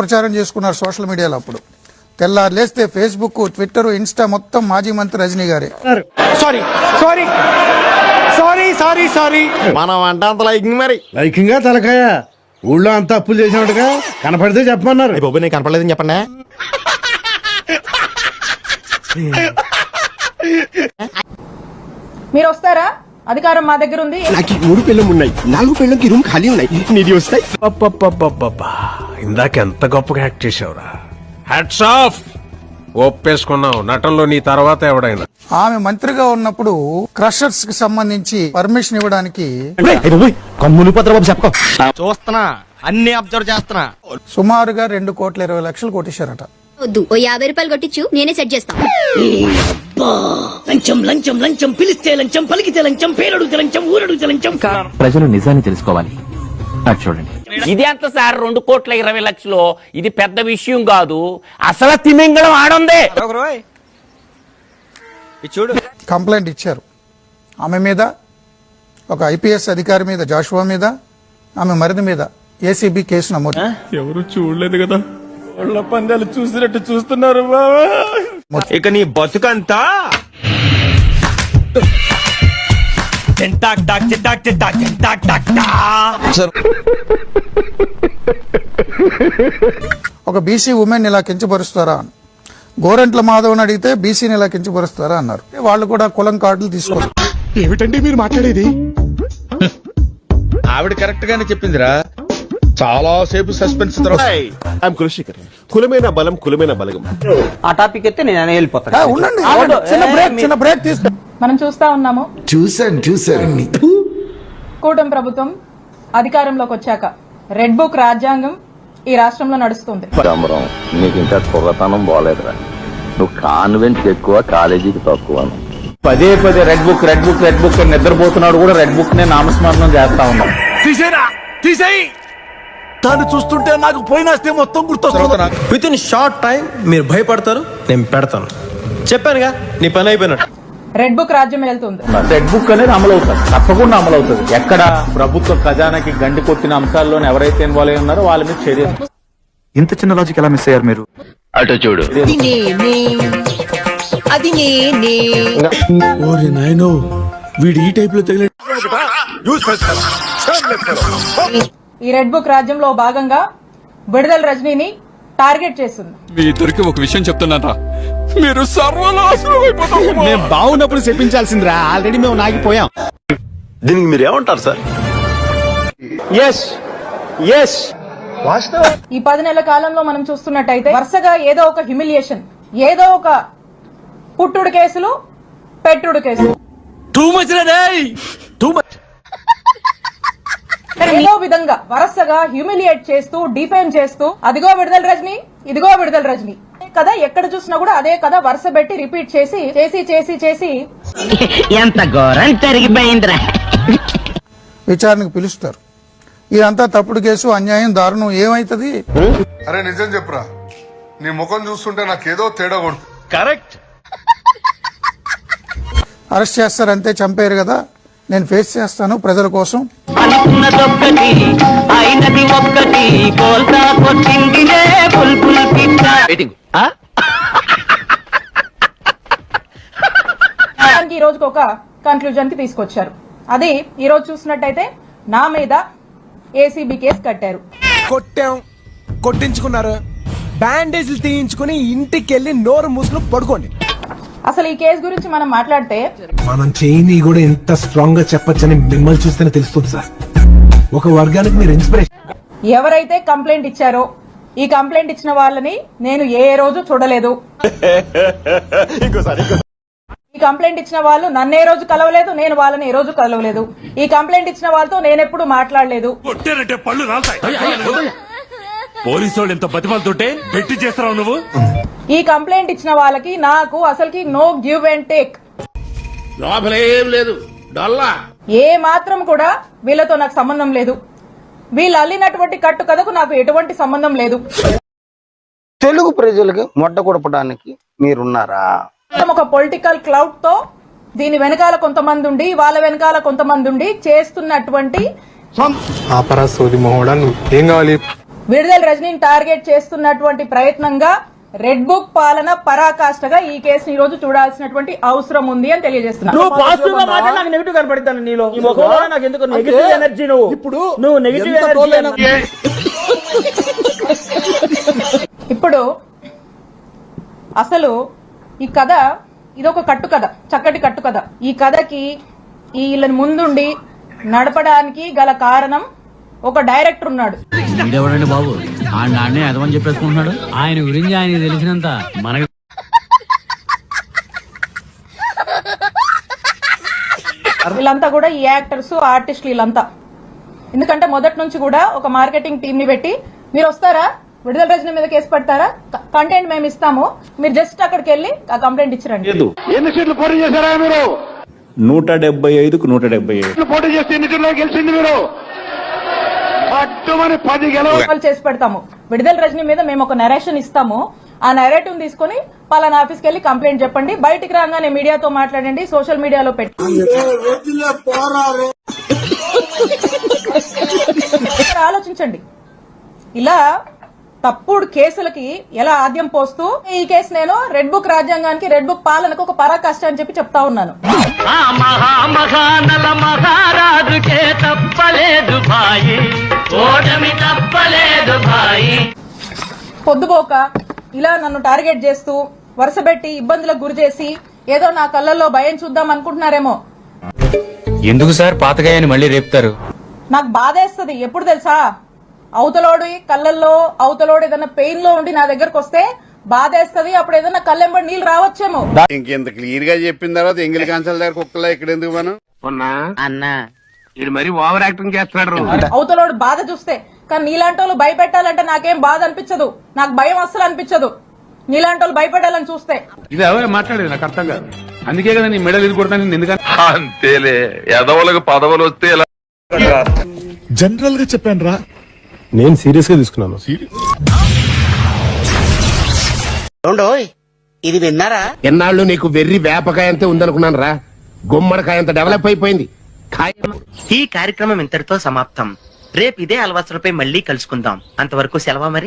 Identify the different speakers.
Speaker 1: ప్రచారం చేసుకున్నారు సోషల్ మీడియాలో. అప్పుడు తెల్లారు లేస్తే ఫేస్బుక్, ట్విట్టర్, ఇన్స్టా మొత్తం మాజీ మంత్రి రజనీ గారే.
Speaker 2: సారీ
Speaker 3: మనం అంటే అంత లైకింగ్ మరి
Speaker 2: లైకింగా తలకాయ ఊళ్ళో అంత అప్పులు చేసినట్టుగా కనపడితే చెప్పమన్నారు.
Speaker 3: బాబు నేను కనపడలేదని చెప్పండి.
Speaker 4: మీరు వస్తారా? అధికారం మా దగ్గర ఉంది.
Speaker 5: నాకు 3 పెళ్ళం ఉన్నాయి, 4 పెళ్ళంకి రూమ్ ఖాళీ ఉన్నాయి. నీది వస్తాయి.
Speaker 6: ఇందాక ఎంత గొప్పగా యాక్ట్ చేసావురా. Hats off. ఒప్పేసుకున్నావు నటనలో నీ తర్వాత ఎవడైనా.
Speaker 1: ఆమె మంత్రిగా ఉన్నప్పుడు క్రషర్స్ కి సంబంధించి పర్మిషన్ ఇవ్వడానికి
Speaker 3: చూస్తున్నా, అన్ని అబ్జర్వ్ చేస్తున్నా.
Speaker 1: సుమారుగా 2,20,00,000 కొట్టేశారట.
Speaker 7: వద్దు, ఓ 50 రూపాయలు కొట్టించు, నేనే సెట్ చేస్తాను.
Speaker 8: లంచం లంచం లంచం, పిలిస్తే లంచం, పలికితే లంచం, పేరడుగుతే లంచం, ఊరడుగుతే లంచం.
Speaker 9: ప్రజలు నిజాన్ని తెలుసుకోవాలి. అది చూడండి.
Speaker 8: ఇది ఎంత సార్? 2,20,00,000. ఇది పెద్ద విషయం కాదు. అసలు తిమింగళం ఆడుంది.
Speaker 3: చూడు,
Speaker 1: కంప్లైంట్ ఇచ్చారు ఆమె మీద, ఒక ఐపీఎస్ అధికారి మీద, జాషువా మీద, ఆమె మరిది మీద ఏసీబీ కేసు నమోదు.
Speaker 6: ఎవరు చూడలేదు కదా, వాళ్ళ పందాలు చూసినట్టు చూస్తున్నారు బాబా. ఇక నీ బతుకంతా
Speaker 1: ఒక బీసీ ఉమెన్ ఇలా కించపరుస్తారా అని గోరంట్ల మాధవన్ అడిగితే బీసీని ఇలా కించపరుస్తారా అన్నారు. వాళ్ళు కూడా కులం కార్డులు తీసుకొస్తారు.
Speaker 5: ఏమిటండి మీరు మాట్లాడేది?
Speaker 2: ఆవిడ కరెక్ట్ గానే చెప్పిందిరా. చాలా సేపు సస్పెన్స్.
Speaker 3: కులమైన బలం, కులమైన బలగం.
Speaker 8: ఆ టాపిక్ అయితే నేను వెళ్ళిపోతాను.
Speaker 1: ఉండండి, చిన్న బ్రేక్ తీసుకో.
Speaker 4: మనం చూస్తా ఉన్నాము.
Speaker 5: చూసారండి.
Speaker 4: కూటమి ప్రభుత్వం అధికారంలోకి వచ్చాక రెడ్ బుక్ రాజ్యాంగం ఈ రాష్ట్రంలో నడుస్తుంది.
Speaker 9: నీకు ఇంకా కుర్రతనం బాలేదురా. నువ్వు కాన్వెంట్ ఎక్కువ, కాలేజీకి తక్కువ. పదే red book red book red book నిద్రపోతున్నాడు కూడా రెడ్ బుక్ నే నామస్మరణం చేస్తా ఉన్నాం.
Speaker 2: తీసేయి. దాన్ని చూస్తుంటే నాకు పోయినాస్తే మొత్తం గుర్తొస్తుంది.
Speaker 3: విత్ ఇన్ షార్ట్ టైం మీరు భయపడతారు, నేను పెడతాను. చెప్పానుగా, నీ పని అయిపోయినట్టు.
Speaker 4: రెడ్ బుక్ రాజ్యం వెళ్తుంది.
Speaker 9: రెడ్ బుక్ అనేది అమలు అవుతుంది, తప్పకుండా అమలు అవుతుంది. ఎక్కడ ప్రభుత్వ ఖజానాకి గండి కొట్టిన అంశాల్లోనే ఎవరైతే ఇన్వాల్వ్ అయి ఉన్నారో వాళ్ళ మీద చర్య.
Speaker 5: ఇంత చిన్న లాజిక్ ఎలా మిస్ అయ్యారు మీరు?
Speaker 9: అటు చూడు.
Speaker 8: అది నేనే.
Speaker 2: ఓరి నాయనో, వీడు ఈ టైప్ లో తగిలి.
Speaker 4: ఈ రెడ్ బుక్ రాజ్యంలో భాగంగా విడుదల రజనీని టార్గెట్ చేస్తుంది.
Speaker 6: మీ ఇద్దరికి ఒక విషయం చెప్తున్నారా, మీరు సర్వనాశనం అయిపోతారు.
Speaker 2: మేము బాగున్నప్పుడు చెప్పించాల్సిందిరా, ఆల్రెడీ మేము నాగిపోయాం.
Speaker 3: దీనికి మీరు ఏమంటారు సార్? ఎస్
Speaker 4: ఈ 10 నెలల కాలంలో మనం చూస్తున్నట్టయితే వరుసగా ఏదో ఒక హ్యూమిలియేషన్, ఏదో ఒక పుట్టుడు కేసులు, పెట్టుడు కేసులు, ఏదో విధంగా వరుసగా హ్యూమిలియేట్ చేస్తూ, డిఫేమ్ చేస్తూ, అదిగో విడుదల రజనీ, ఇదిగో విడుదల రజనీ కదా, ఎక్కడ చూసినా కూడా అదే కదా వరుస పెట్టి రిపీట్ చేసి చేసి చేసి చేసి
Speaker 8: ఎంత ఘోరం జరిగిపోయిందిరా.
Speaker 1: విచారణకు పిలుస్తారు. ఇదంతా తప్పుడు కేసు, అన్యాయం, దారుణం. ఏమైతుంది?
Speaker 10: అరే నిజం చెప్పురా, నీ ముఖం చూస్తుంటే నాకేదో తేడా కొడుతుంది.
Speaker 3: కరెక్ట్.
Speaker 1: అరెస్ట్ చేస్తారు, అంతే, చంపారు కదా, నేను ఫేస్ చేస్తాను ప్రజల కోసం.
Speaker 8: అనుకున్నదొక్కటి, అయినది ఒక్కటి, బోల్తా కొట్టిందిలే బుల్బుల్ పిట్ట.
Speaker 4: ఈ రోజుకి ఒక కన్క్లూజన్ కి తీసుకొచ్చారు. అది ఈ రోజు చూసినట్టయితే నా మీద ఏసీబీ కేసు కట్టారు.
Speaker 2: కొట్టించుకున్నారు, బ్యాండేజ్లు తీయించుకుని ఇంటికి వెళ్ళి నోరు మూసుకుని పడుకోండి.
Speaker 4: అసలు ఈ కేసు గురించి మనం మాట్లాడితే
Speaker 2: మనం చేయని కూడా ఎంత స్ట్రాంగ్ గా చెప్పొచ్చని మిమ్మల్ని చూస్తేనే తెలుస్తుంది సార్. ఒక వర్గానికి మీరు ఇన్స్పిరేషన్.
Speaker 4: ఎవరైతే కంప్లైంట్ ఇచ్చారో ఈ కంప్లైంట్ ఇచ్చిన వాళ్ళని నేను ఏ రోజు చూడలేదు. ఈ కంప్లైంట్ ఇచ్చిన వాళ్ళు నన్ను ఏ రోజు కలవలేదు, నేను వాళ్ళని ఏ రోజు కలవలేదు. ఈ కంప్లైంట్ ఇచ్చిన వాళ్ళతో నేను ఎప్పుడు మాట్లాడలేదు.
Speaker 6: పోలీసు వాళ్ళు ఎంత బతిమాలతోటే పెట్టి చేస్తున్నావు నువ్వు.
Speaker 4: ఈ కంప్లైంట్ ఇచ్చిన వాళ్ళకి నాకు అసలుకి నో గివ్ అండ్ టేక్.
Speaker 2: లోపలేం లేదు, డొల్లా.
Speaker 4: ఏ మాత్రం కూడా వీళ్ళతో నాకు సంబంధం లేదు. వీళ్ళు అల్లినటువంటి కట్టు కథకు నాకు ఎటువంటి సంబంధం లేదు.
Speaker 5: తెలుగు ప్రజలకు మొట్ట కొడపడానికి మీరున్నారా?
Speaker 4: ఒక పొలిటికల్ క్లౌడ్ తో దీని వెనకాల కొంతమంది ఉండి, వాళ్ళ వెనకాల కొంతమంది ఉండి చేస్తున్నటువంటి
Speaker 2: సోది మొహోడా, ఏం కావాలి?
Speaker 4: విడుదల రజనీని టార్గెట్ చేస్తున్నటువంటి ప్రయత్నంగా రెడ్ బుక్ పాలన పరాకాష్ఠగా ఈ కేసుని ఈ రోజు చూడాల్సినటువంటి అవసరం ఉంది అని తెలియజేస్తున్నాను.
Speaker 6: నువ్వు పాజిటివ్ గా మాట్లాడి నాకు నెగిటివ్ కనపడతాను నీలో. ఈ ముఖంలో నాకు ఎందుకు నెగిటివ్ ఎనర్జీ? నువ్వు నెగిటివ్ ఎనర్జీ.
Speaker 4: ఇప్పుడు అసలు ఈ కథ ఇదొక కట్టు కథ, చక్కటి కట్టు కథ. ఈ కథకి వీళ్ళని ముందుండి నడపడానికి గల కారణం ఒక డైరెక్టర్ ఉన్నాడు.
Speaker 8: బాబు నాన్నే అదమని చెప్పేసుకుంటున్నాడు. ఆయన గురించి ఆయన తెలిసినంత మనకి
Speaker 4: వీళ్ళంతా కూడా ఈ యాక్టర్స్, ఆర్టిస్టులు వీళ్ళంతా. ఎందుకంటే మొదటి నుంచి కూడా ఒక మార్కెటింగ్ టీమ్ ని పెట్టి మీరు వస్తారా, విడుదల రజనీ మీద కేసు పెడతారా, కంటెంట్ మేము ఇస్తాము, మీరు జస్ట్ అక్కడికి వెళ్ళి ఆ కంప్లైంట్ ఇచ్చిరండి.
Speaker 5: ఎన్ని సీట్లు పోటీ చేశారా మీరు?
Speaker 6: 175కు 175
Speaker 5: పోటీ చేస్తే ఎన్ని సీట్లు గెలిచింది మీరు? పట్టుమని 10 గెలవ
Speaker 4: చేసి పెడతాము. విడుదల రజనీ మీద మేము ఒక నరేషన్ ఇస్తాము, ఆ నరేటివ్ తీసుకుని పలానా ఆఫీస్కి వెళ్ళి కంప్లైంట్ చెప్పండి, బయటికి రాగానే మీడియాతో మాట్లాడండి, సోషల్ మీడియాలో పెట్టి ఆలోచించండి. ఇలా తప్పుడు కేసులకి ఎలా ఆద్యం పోస్తూ ఈ కేసు నేను రెడ్ బుక్ రాజ్యాంగానికి, రెడ్ బుక్ పాలనకు ఒక పరాకాష్ట అని చెప్పి చెప్తా ఉన్నాను. పొద్దుపోక ఇలా నన్ను టార్గెట్ చేస్తూ వరుసపెట్టి ఇబ్బందులకు గురి చేసి ఏదో నా కళ్ళల్లో భయం చూద్దాం అనుకుంటున్నారేమో.
Speaker 3: ఎందుకు సార్ పాతగాయని మళ్ళీ రేపుతారు?
Speaker 4: నాకు బాధేస్తుంది ఎప్పుడు తెలుసా, అవతలోడు కళ్ళల్లో అవతలోడు ఏదైనా పెయిన్ లో ఉండి నా దగ్గరకు వస్తే బాధేస్తుంది. అప్పుడు ఏదైనా కళ్ళెంబడి నీళ్ళు రావచ్చేమో.
Speaker 5: ఇంకెంత క్లియర్ గా చెప్పిన తర్వాత ఎంగిలి కాంచాల దగ్గర కుక్కలా ఇక్కడ ఎందుకు మనం
Speaker 8: అన్నా
Speaker 5: ఇది మరి ఓవర్ యాక్టింగ్ చేస్తున్నాడు.
Speaker 4: అవతలోడు బాధ చూస్తే. కానీ నీలాంటి వాళ్ళు భయపెట్టాలంటే నాకేం బాధ అనిపించదు, నాకు భయం అస్సలు అనిపించదు. నీలాంటి వాళ్ళు భయపెట్టాలని చూస్తే.
Speaker 5: ఇది ఎవరు మాట్లాడేది నాకు అర్థం కాదు. అందుకే కదా నీ మెడల్ ఇది కొడతాను ఎందుకంటే
Speaker 10: అంతేలే, ఎదవలకు పదవులు వస్తే ఇలా
Speaker 2: జనరల్ గా చెప్పాను రా.
Speaker 3: నేను సీరియస్ గా తీసుకున్నాను.
Speaker 8: ఇది విన్నారా?
Speaker 5: ఎన్నాళ్ళు నీకు వెర్రి వేపకాయంతో ఉందనుకున్నాను రా, గుమ్మడికాయంత డెవలప్ అయిపోయింది.
Speaker 8: ఈ కార్యక్రమం ఇంతటితో సమాప్తం. రేపు ఇదే అలవాసులపై మళ్ళీ కలుసుకుందాం. అంతవరకు సెలవు మరి.